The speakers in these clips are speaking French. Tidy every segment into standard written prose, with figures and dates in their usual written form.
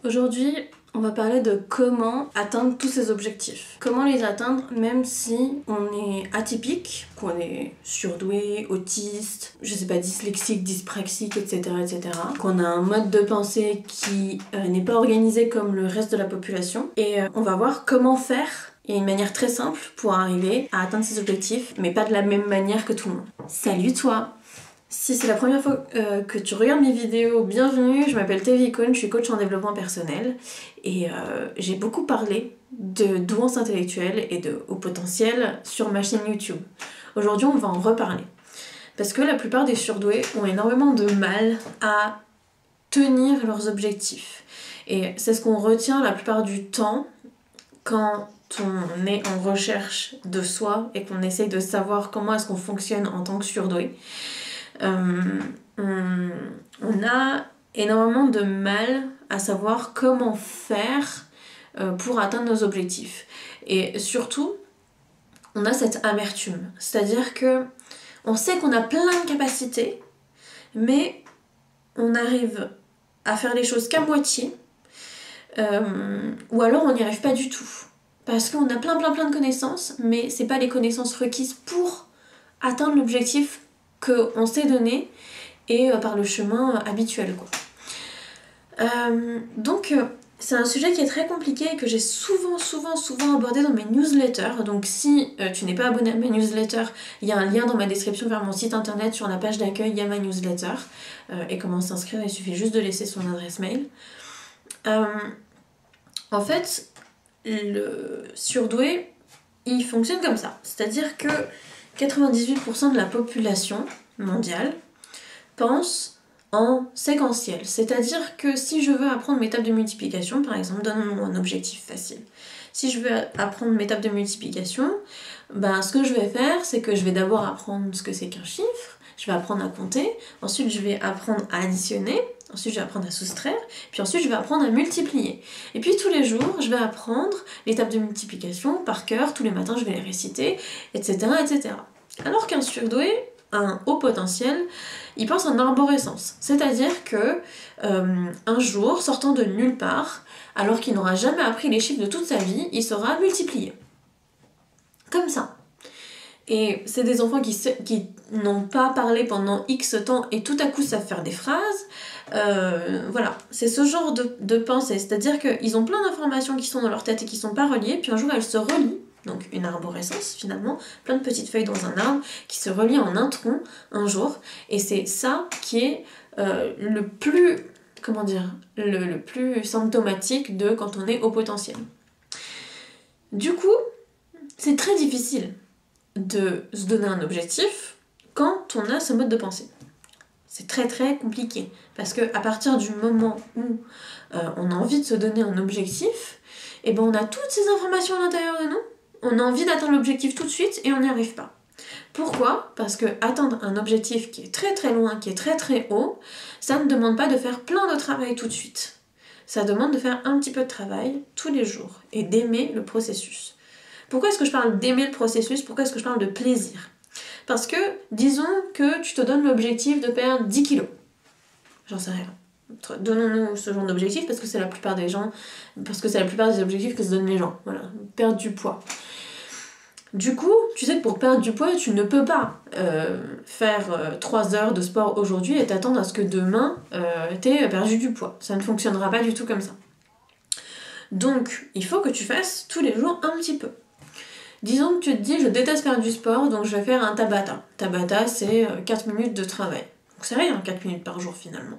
Aujourd'hui, on va parler de comment atteindre tous ces objectifs. Comment les atteindre même si on est atypique, qu'on est surdoué, autiste, je sais pas, dyslexique, dyspraxique, etc. etc. Qu'on a un mode de pensée qui n'est pas organisé comme le reste de la population. Et on va voir comment faire. Il y a une manière très simple pour arriver à atteindre ces objectifs, mais pas de la même manière que tout le monde. Salut toi! Si c'est la première fois que tu regardes mes vidéos, bienvenue, je m'appelle Tevi Cohn, je suis coach en développement personnel et j'ai beaucoup parlé de douance intellectuelle et de haut potentiel sur ma chaîne YouTube. Aujourd'hui on va en reparler parce que la plupart des surdoués ont énormément de mal à tenir leurs objectifs et c'est ce qu'on retient la plupart du temps quand on est en recherche de soi et qu'on essaye de savoir comment est-ce qu'on fonctionne en tant que surdoué. On a énormément de mal à savoir comment faire pour atteindre nos objectifs. Et surtout, on a cette amertume. C'est-à-dire que on sait qu'on a plein de capacités, mais on arrive à faire les choses qu'à moitié, ou alors on n'y arrive pas du tout. Parce qu'on a plein de connaissances, mais c'est pas les connaissances requises pour atteindre l'objectif qu'on s'est donné et par le chemin habituel quoi. Donc c'est un sujet qui est très compliqué et que j'ai souvent abordé dans mes newsletters. Donc si tu n'es pas abonné à ma newsletter, il y a un lien dans ma description vers mon site internet. Sur la page d'accueil, il y a ma newsletter. Et comment s'inscrire, il suffit juste de laisser son adresse mail. En fait, le surdoué, il fonctionne comme ça. C'est-à-dire que 98% de la population mondiale pense en séquentiel. C'est-à-dire que si je veux apprendre mes tables de multiplication, par exemple, donne-moi un objectif facile. Si je veux apprendre mes tables de multiplication, ce que je vais faire, c'est que je vais d'abord apprendre ce que c'est qu'un chiffre, je vais apprendre à compter, ensuite je vais apprendre à additionner, ensuite je vais apprendre à soustraire, puis ensuite je vais apprendre à multiplier. Et puis tous les jours, je vais apprendre les tables de multiplication par cœur, tous les matins je vais les réciter, etc. etc. Alors qu'un surdoué, un haut potentiel, il pense en arborescence. C'est-à-dire que un jour, sortant de nulle part, alors qu'il n'aura jamais appris les chiffres de toute sa vie, il saura multiplier. Comme ça. Et c'est des enfants qui n'ont pas parlé pendant X temps et tout à coup savent faire des phrases. Voilà, c'est ce genre de pensée. C'est-à-dire qu'ils ont plein d'informations qui sont dans leur tête et qui ne sont pas reliées, puis un jour elles se relient. Donc une arborescence finalement, plein de petites feuilles dans un arbre qui se relient en un tronc un jour. Et c'est ça qui est le plus symptomatique de quand on est au potentiel. Du coup, c'est très difficile de se donner un objectif quand on a ce mode de pensée. C'est très compliqué parce que à partir du moment où on a envie de se donner un objectif, et on a toutes ces informations à l'intérieur de nous, on a envie d'atteindre l'objectif tout de suite et on n'y arrive pas. Pourquoi ? Parce que atteindre un objectif qui est très loin, qui est très haut, ça ne demande pas de faire plein de travail tout de suite. Ça demande de faire un petit peu de travail tous les jours et d'aimer le processus. Pourquoi est-ce que je parle d'aimer le processus ? Pourquoi est-ce que je parle de plaisir ? Parce que, disons que tu te donnes l'objectif de perdre 10 kilos. J'en sais rien. Donnons-nous ce genre d'objectif parce que c'est la plupart des objectifs que se donnent les gens. Voilà, perdre du poids. Du coup, tu sais que pour perdre du poids, tu ne peux pas faire 3 heures de sport aujourd'hui et t'attendre à ce que demain t'aies perdu du poids. Ça ne fonctionnera pas du tout comme ça. Donc, il faut que tu fasses tous les jours un petit peu. Disons que tu te dis, je déteste faire du sport, donc je vais faire un Tabata. Tabata, c'est 4 minutes de travail. Donc c'est rien, 4 minutes par jour finalement.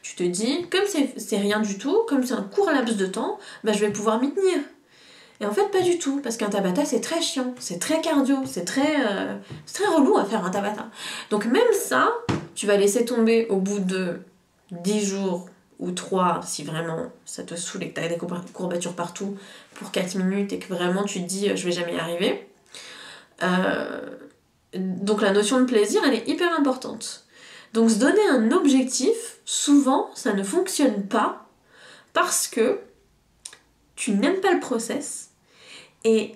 Tu te dis, comme c'est rien du tout, comme c'est un court laps de temps, je vais pouvoir m'y tenir. Et en fait, pas du tout, parce qu'un Tabata, c'est très chiant, c'est très cardio, c'est très relou à faire un Tabata. Donc même ça, tu vas laisser tomber au bout de 10 jours ou 3, si vraiment ça te saoule et que tu as des courbatures partout pour 4 minutes et que vraiment tu te dis je vais jamais y arriver. Donc la notion de plaisir, elle est hyper importante. Donc se donner un objectif, souvent, ça ne fonctionne pas parce que tu n'aimes pas le process et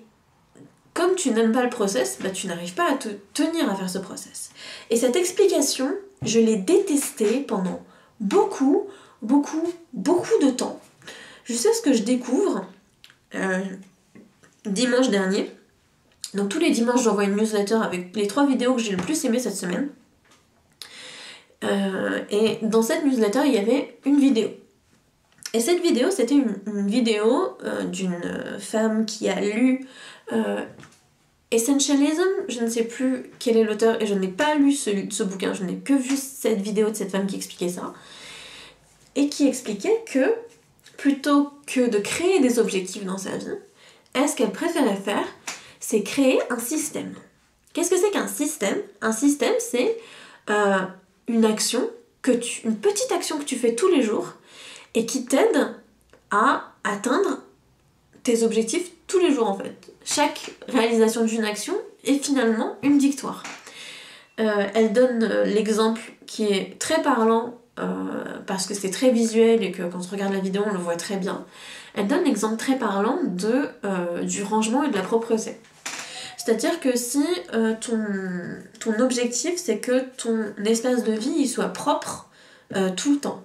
comme tu n'aimes pas le process, tu n'arrives pas à te tenir à faire ce process. Et cette explication, je l'ai détestée pendant beaucoup de temps jusqu'à ce que je découvre dimanche dernier. Donc tous les dimanches j'envoie une newsletter avec les 3 vidéos que j'ai le plus aimées cette semaine. Et dans cette newsletter il y avait une vidéo. Et cette vidéo c'était une vidéo d'une femme qui a lu Essentialism, je ne sais plus quel est l'auteur et je n'ai pas lu ce bouquin, je n'ai que vu cette vidéo de cette femme qui expliquait ça. Et qui expliquait que plutôt que de créer des objectifs dans sa vie, ce qu'elle préférait faire, c'est créer un système. Qu'est-ce que c'est qu'un système? Un système, c'est une petite action que tu fais tous les jours et qui t'aide à atteindre tes objectifs tous les jours en fait. Chaque réalisation d'une action est finalement une victoire. Elle donne l'exemple qui est très parlant parce que c'est très visuel et que quand on regarde la vidéo on le voit très bien. Elle donne l'exemple très parlant du rangement et de la propreté. C'est-à-dire que si ton objectif c'est que ton espace de vie il soit propre tout le temps,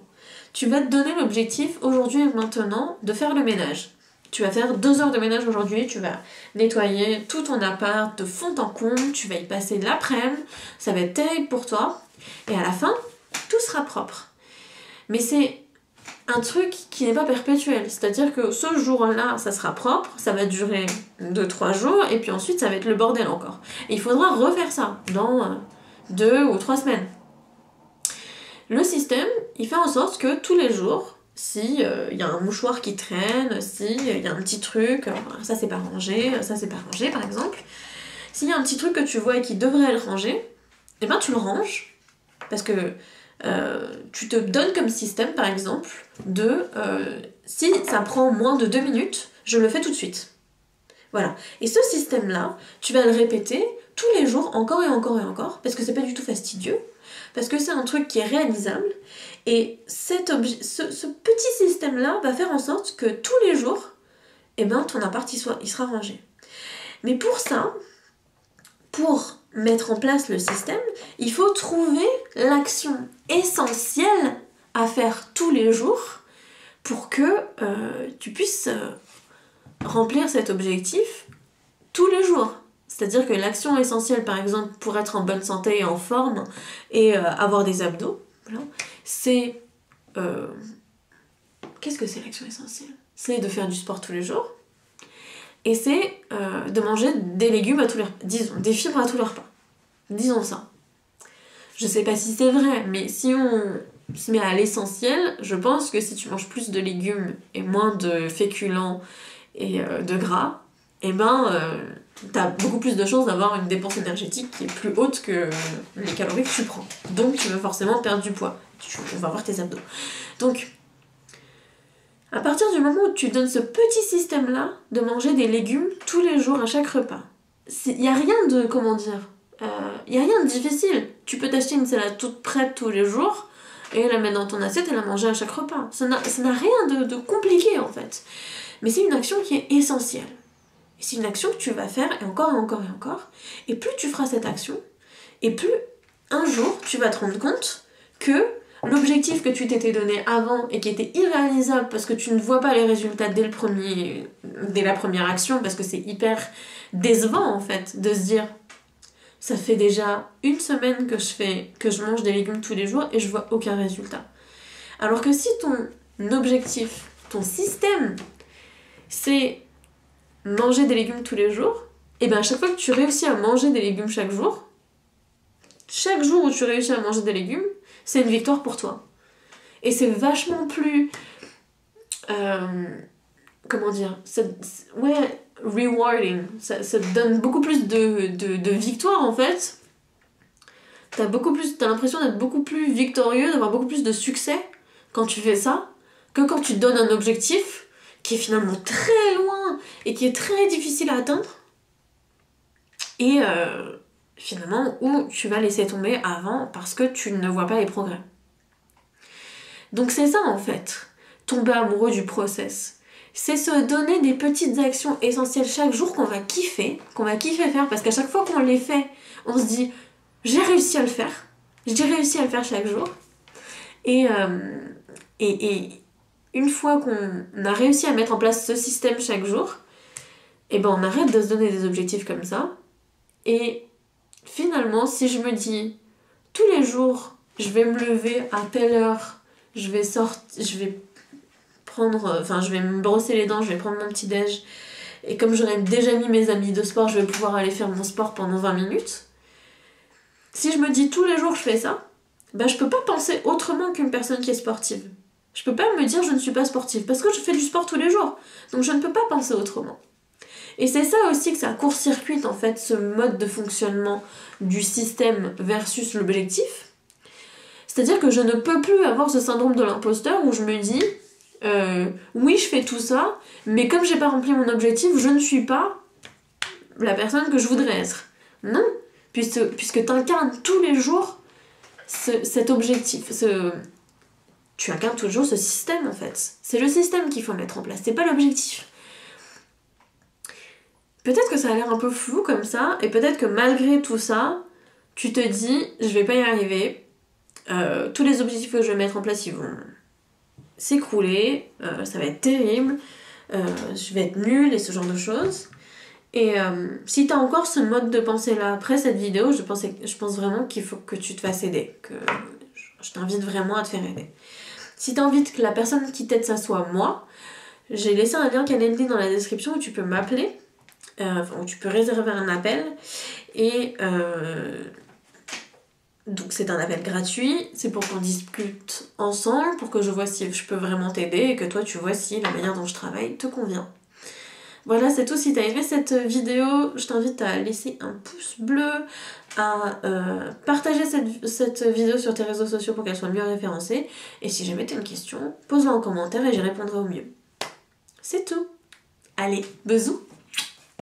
tu vas te donner l'objectif aujourd'hui et maintenant de faire le ménage. Tu vas faire 2 heures de ménage aujourd'hui, tu vas nettoyer tout ton appart de fond en comble, tu vas y passer l'après-midi, ça va être terrible pour toi, et à la fin, tout sera propre. Mais c'est un truc qui n'est pas perpétuel, c'est-à-dire que ce jour-là, ça sera propre, ça va durer 2-3 jours, et puis ensuite ça va être le bordel encore. Et il faudra refaire ça dans 2 ou 3 semaines. Le système, il fait en sorte que tous les jours, si y a un mouchoir qui traîne, si y a un petit truc, ça c'est pas rangé, ça c'est pas rangé par exemple, s'il y a un petit truc que tu vois et qui devrait être rangé, et ben tu le ranges, parce que tu te donnes comme système par exemple si ça prend moins de 2 minutes, je le fais tout de suite. Voilà. Et ce système-là, tu vas le répéter tous les jours, encore et encore et encore, parce que c'est pas du tout fastidieux, parce que c'est un truc qui est réalisable, et ce petit système-là va faire en sorte que tous les jours, eh ben, ton appart il sera rangé. Mais pour ça, pour mettre en place le système, il faut trouver l'action essentielle à faire tous les jours pour que tu puisses remplir cet objectif tous les jours. C'est-à-dire que l'action essentielle, par exemple, pour être en bonne santé et en forme et avoir des abdos, voilà, c'est... Qu'est-ce que c'est l'action essentielle? C'est de faire du sport tous les jours et c'est de manger des légumes à tous les repas, disons, des fibres à tous les repas. Disons ça. Je sais pas si c'est vrai, mais si on se met à l'essentiel, je pense que si tu manges plus de légumes et moins de féculents et de gras, eh ben... t'as beaucoup plus de chances d'avoir une dépense énergétique qui est plus haute que les calories que tu prends. Donc tu vas forcément perdre du poids. Tu vas avoir tes abdos. Donc, à partir du moment où tu donnes ce petit système-là de manger des légumes tous les jours à chaque repas, il n'y a rien de, comment dire, il n'y a rien de difficile. Tu peux t'acheter une salade toute prête tous les jours et la mettre dans ton assiette et la manger à chaque repas. Ça n'a rien de compliqué en fait. Mais c'est une action qui est essentielle. C'est une action que tu vas faire et encore et encore et encore. Et plus tu feras cette action, et plus un jour tu vas te rendre compte que l'objectif que tu t'étais donné avant et qui était irréalisable parce que tu ne vois pas les résultats dès la première action, parce que c'est hyper décevant en fait de se dire ça fait déjà 1 semaine que je mange des légumes tous les jours et je vois aucun résultat. Alors que si ton objectif, ton système, c'est manger des légumes tous les jours, et bien à chaque fois que tu réussis à manger des légumes chaque jour où tu réussis à manger des légumes, c'est une victoire pour toi. Et c'est vachement plus... comment dire, rewarding. Ça te donne beaucoup plus de victoire en fait. T'as l'impression d'être beaucoup plus victorieux, d'avoir beaucoup plus de succès quand tu fais ça, que quand tu te donnes un objectif qui est finalement très loin et qui est très difficile à atteindre et finalement où tu vas laisser tomber avant parce que tu ne vois pas les progrès. Donc c'est ça en fait, tomber amoureux du process. C'est se donner des petites actions essentielles chaque jour qu'on va kiffer faire, parce qu'à chaque fois qu'on les fait, on se dit j'ai réussi à le faire chaque jour et une fois qu'on a réussi à mettre en place ce système chaque jour, et ben on arrête de se donner des objectifs comme ça. Et finalement, si je me dis tous les jours, je vais me lever à telle heure, je vais me brosser les dents, je vais prendre mon petit déj, et comme j'aurais déjà mis mes habits de sport, je vais pouvoir aller faire mon sport pendant 20 minutes. Si je me dis tous les jours je fais ça, ben je peux pas penser autrement qu'une personne qui est sportive. Je peux pas me dire je ne suis pas sportive, parce que je fais du sport tous les jours. Donc je ne peux pas penser autrement. Et c'est ça aussi que ça court-circuite en fait ce mode de fonctionnement du système versus l'objectif. C'est-à-dire que je ne peux plus avoir ce syndrome de l'imposteur où je me dis oui je fais tout ça, mais comme j'ai pas rempli mon objectif, je ne suis pas la personne que je voudrais être. Non, puisque tu incarnes tous les jours cet objectif, tu incarnes toujours ce système en fait. C'est le système qu'il faut mettre en place, c'est pas l'objectif. Peut-être que ça a l'air un peu flou comme ça, et peut-être que malgré tout ça, tu te dis je vais pas y arriver, tous les objectifs que je vais mettre en place ils vont s'écrouler, ça va être terrible, je vais être nulle et ce genre de choses. Et si t'as encore ce mode de pensée là après cette vidéo, je pense vraiment qu'il faut que tu te fasses aider, que je t'invite vraiment à te faire aider. Si t'as envie que la personne qui t'aide ça soit moi, j'ai laissé un lien Calendly dans la description où tu peux m'appeler, où tu peux réserver un appel, et donc c'est un appel gratuit, c'est pour qu'on discute ensemble, pour que je vois si je peux vraiment t'aider et que toi tu vois si la manière dont je travaille te convient. Voilà, c'est tout. Si t'as aimé cette vidéo, je t'invite à laisser un pouce bleu, à partager cette vidéo sur tes réseaux sociaux pour qu'elle soit mieux référencée. Et si jamais t'as une question, pose-la en commentaire et j'y répondrai au mieux. C'est tout. Allez, bisous!